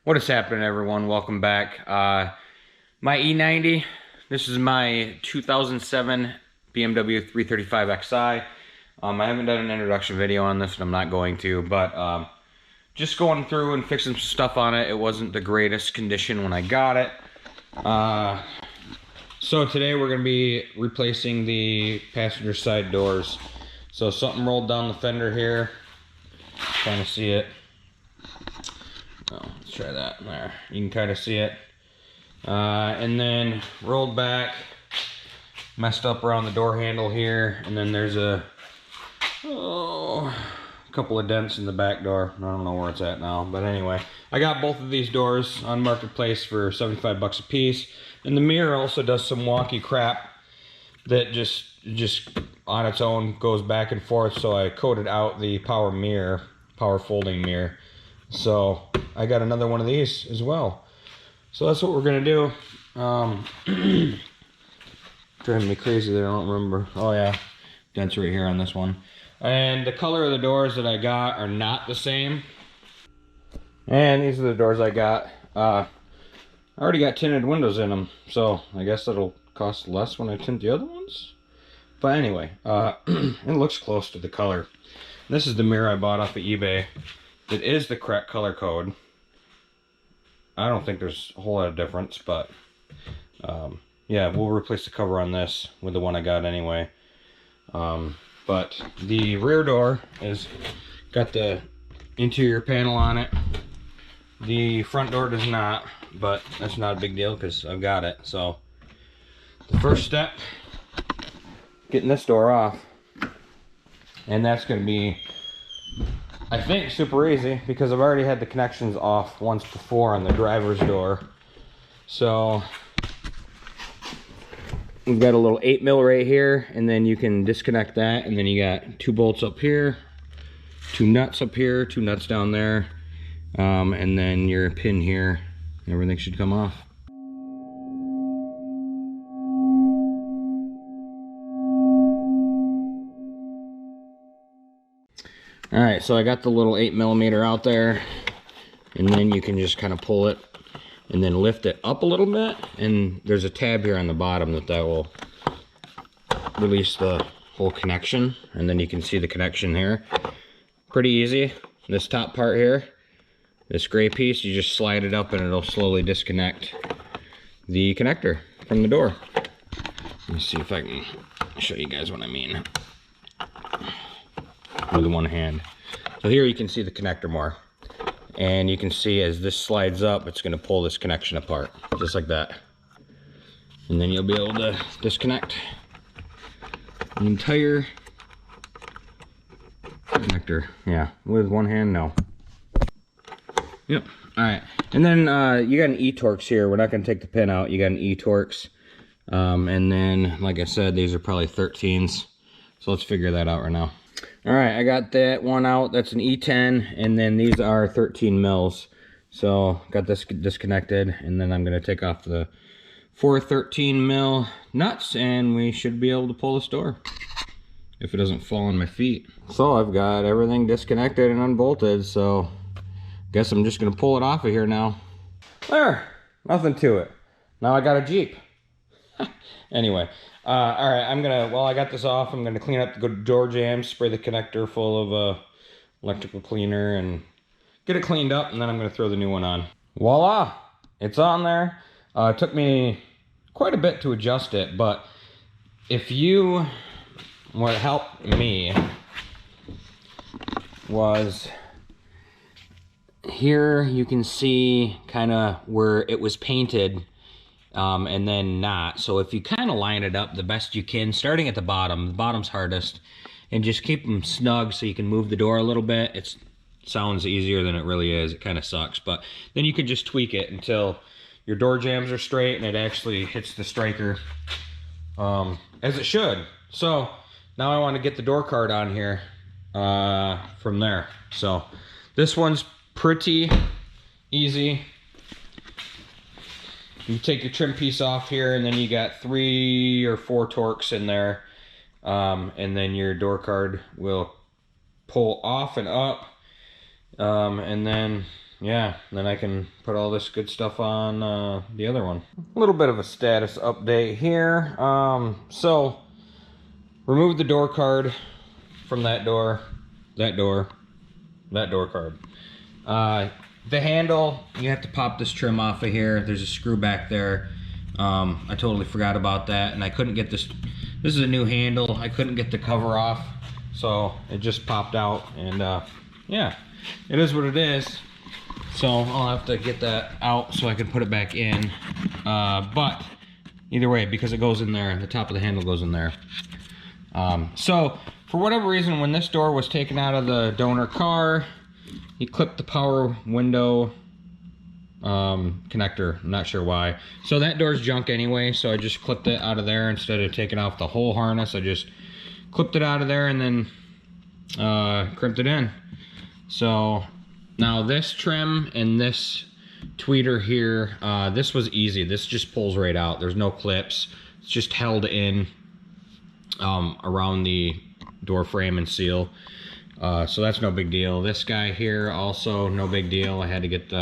What is happening, everyone? Welcome back. My E90, this is my 2007 BMW 335xi. I haven't done an introduction video on this, and I'm not going to, but just going through and fixing some stuff on it. It wasn't the greatest condition when I got it. So today we're going to be replacing the passenger side doors. So something rolled down the fender here. Kind of see it. Oh, let's try that. There, you can kind of see it. And then rolled back, messed up around the door handle here, and then there's a couple of dents in the back door. I don't know where it's at now, but anyway, I got both of these doors on Marketplace for 75 bucks a piece. And the mirror also does some wonky crap that just on its own goes back and forth. So I coated out the power folding mirror. So I got another one of these as well. So that's what we're gonna do. Driving me crazy that I don't remember. Oh yeah, dents right here on this one. And the color of the doors that I got are not the same. And these are the doors I got. I already got tinted windows in them, so I guess it'll cost less when I tint the other ones. But anyway, it looks close to the color. This is the mirror I bought off of eBay. It is the correct color code. I don't think there's a whole lot of difference, but yeah, we'll replace the cover on this with the one I got anyway. But the rear door is got the interior panel on it. The front door does not, but that's not a big deal because I've got it. So the first step, getting this door off, and that's going to be, I think, super easy because I've already had the connections off once before on the driver's door. So we've got a little 8mm right here, and then you can disconnect that, and then you got 2 bolts up here, 2 nuts up here, 2 nuts down there, and then your pin here. Everything should come off. Alright, so I got the little 8mm out there, and then you can just kind of pull it and then lift it up a little bit, and there's a tab here on the bottom that will release the whole connection, and then you can see the connection here. Pretty easy. This top part here, this gray piece, you just slide it up and it'll slowly disconnect the connector from the door. Let me see if I can show you guys what I mean with one hand. So here you can see the connector more, and you can see as this slides up, it's going to pull this connection apart just like that, and then you'll be able to disconnect the entire connector. Yeah, with one hand. No. Yep. All right, and then you got an E-Torx here. We're not going to take the pin out. You got an E-Torx, and then like I said, these are probably 13s, so let's figure that out right now. All right, I got that one out. That's an E10, and then these are 13 mils. So got this disconnected, and then I'm going to take off the 4 13mm nuts, and we should be able to pull this door if it doesn't fall on my feet. So I've got everything disconnected and unbolted, so guess I'm just going to pull it off of here now. There, nothing to it. Now I got a Jeep. Anyway, all right, while I got this off, I'm gonna clean up the door jambs, spray the connector full of electrical cleaner, and get it cleaned up, and then I'm gonna throw the new one on. Voila, it's on there. It took me quite a bit to adjust it, but what helped me was here you can see kind of where it was painted, and then not. So if you kind of line it up the best you can, starting at the bottom's hardest, and just keep them snug so you can move the door a little bit. It sounds easier than it really is. It kind of sucks, but then you can just tweak it until your door jambs are straight and it actually hits the striker as it should. So now I want to get the door card on here from there. So this one's pretty easy. You take your trim piece off here, and then you got 3 or 4 Torx in there, and then your door card will pull off and up, and then yeah, then I can put all this good stuff on the other one. A little bit of a status update here. So remove the door card from that door card. The handle, you have to pop this trim off of here. There's a screw back there. I totally forgot about that, and I couldn't get this. This is a new handle. I couldn't get the cover off, so it just popped out, and yeah, it is what it is. So I'll have to get that out so I can put it back in. But either way, because it goes in there, the top of the handle goes in there. So for whatever reason, when this door was taken out of the donor car, he clipped the power window connector. I'm not sure why. So that door's junk anyway, so I just clipped it out of there instead of taking off the whole harness. I just clipped it out of there and then crimped it in. So now this trim and this tweeter here, this was easy. This just pulls right out. There's no clips. It's just held in around the door frame and seal. So that's no big deal. This guy here also no big deal. I had to get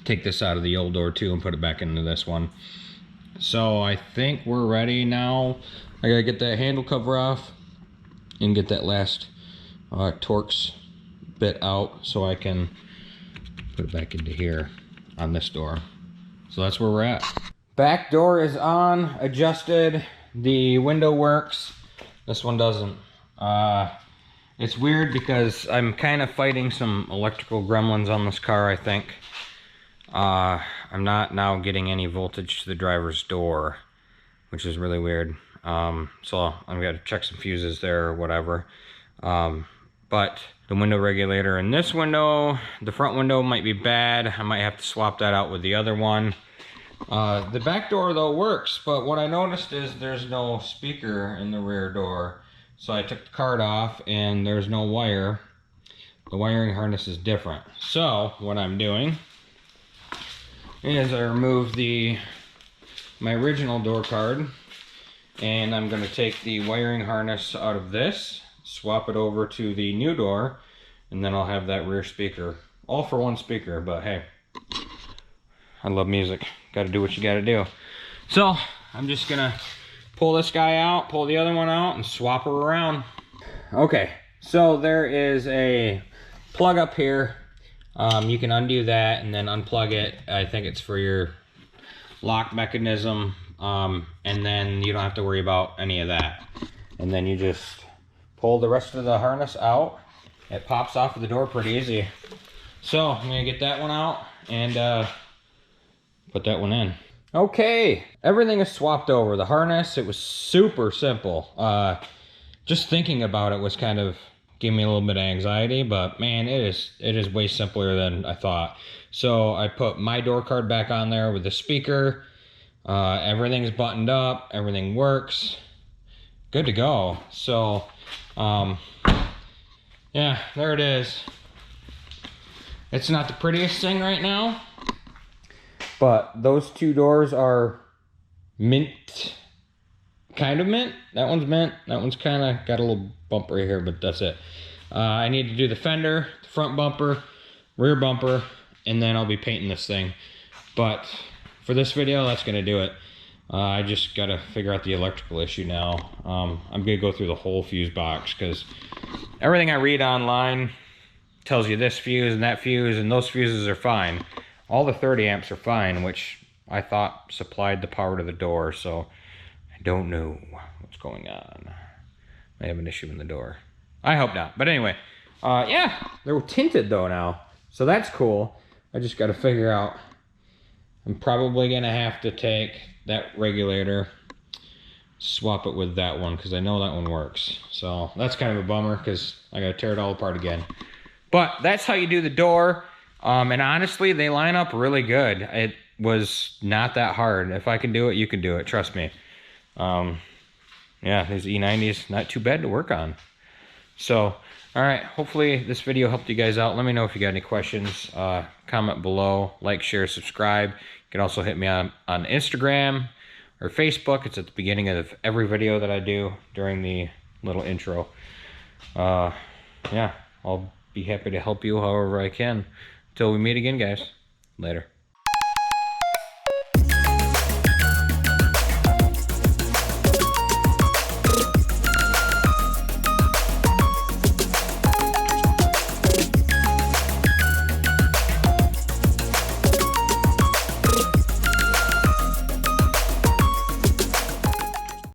take this out of the old door too and put it back into this one. So I think we're ready now. I gotta get that handle cover off and get that last Torx bit out so I can put it back into here on this door. So that's where we're at. Back door is on, adjusted. The window works. This one doesn't. It's weird because I'm kind of fighting some electrical gremlins on this car, I think. I'm not now getting any voltage to the driver's door, which is really weird. So I've got to check some fuses there or whatever. But the window regulator in this window, the front window might be bad. I might have to swap that out with the other one. The back door though works, but what I noticed is there's no speaker in the rear door. So I took the card off and there's no wire. The wiring harness is different. So what I'm doing is I remove my original door card, and I'm going to take the wiring harness out of this, swap it over to the new door, and then I'll have that rear speaker. All for one speaker, but hey, I love music. Got to do what you got to do. So I'm just going to pull this guy out, pull the other one out, and swap her around. Okay, so there is a plug up here. You can undo that and then unplug it. I think it's for your lock mechanism, and then you don't have to worry about any of that. And then you just pull the rest of the harness out. It pops off of the door pretty easy. So I'm gonna get that one out and put that one in. Okay, everything is swapped over. The harness, it was super simple. Just thinking about it was kind of giving me a little bit of anxiety, but man, it is way simpler than I thought. So I put my door card back on there with the speaker. Everything's buttoned up, everything works. Good to go. So yeah, there it is. It's not the prettiest thing right now, but those two doors are mint, kind of mint. That one's mint. That one's kind of got a little bump right here, but that's it. I need to do the fender, the front bumper, rear bumper, and then I'll be painting this thing. But for this video, that's gonna do it. I just gotta figure out the electrical issue now. I'm gonna go through the whole fuse box because everything I read online tells you this fuse and that fuse, and those fuses are fine. All the 30 amps are fine, which I thought supplied the power to the door, so I don't know what's going on. I have an issue in the door. I hope not. But anyway, yeah, they're tinted though now, so that's cool. I just got to figure out. I'm probably gonna have to take that regulator, swap it with that one because I know that one works. So that's kind of a bummer because I got to tear it all apart again. But that's how you do the door. And honestly, they line up really good. It was not that hard. If I can do it, you can do it. Trust me. Yeah, these E90s, not too bad to work on. So, all right. Hopefully this video helped you guys out. Let me know if you got any questions. Comment below. Like, share, subscribe. You can also hit me on Instagram or Facebook. It's at the beginning of every video that I do during the little intro. Yeah, I'll be happy to help you however I can. Till we meet again, guys. Later.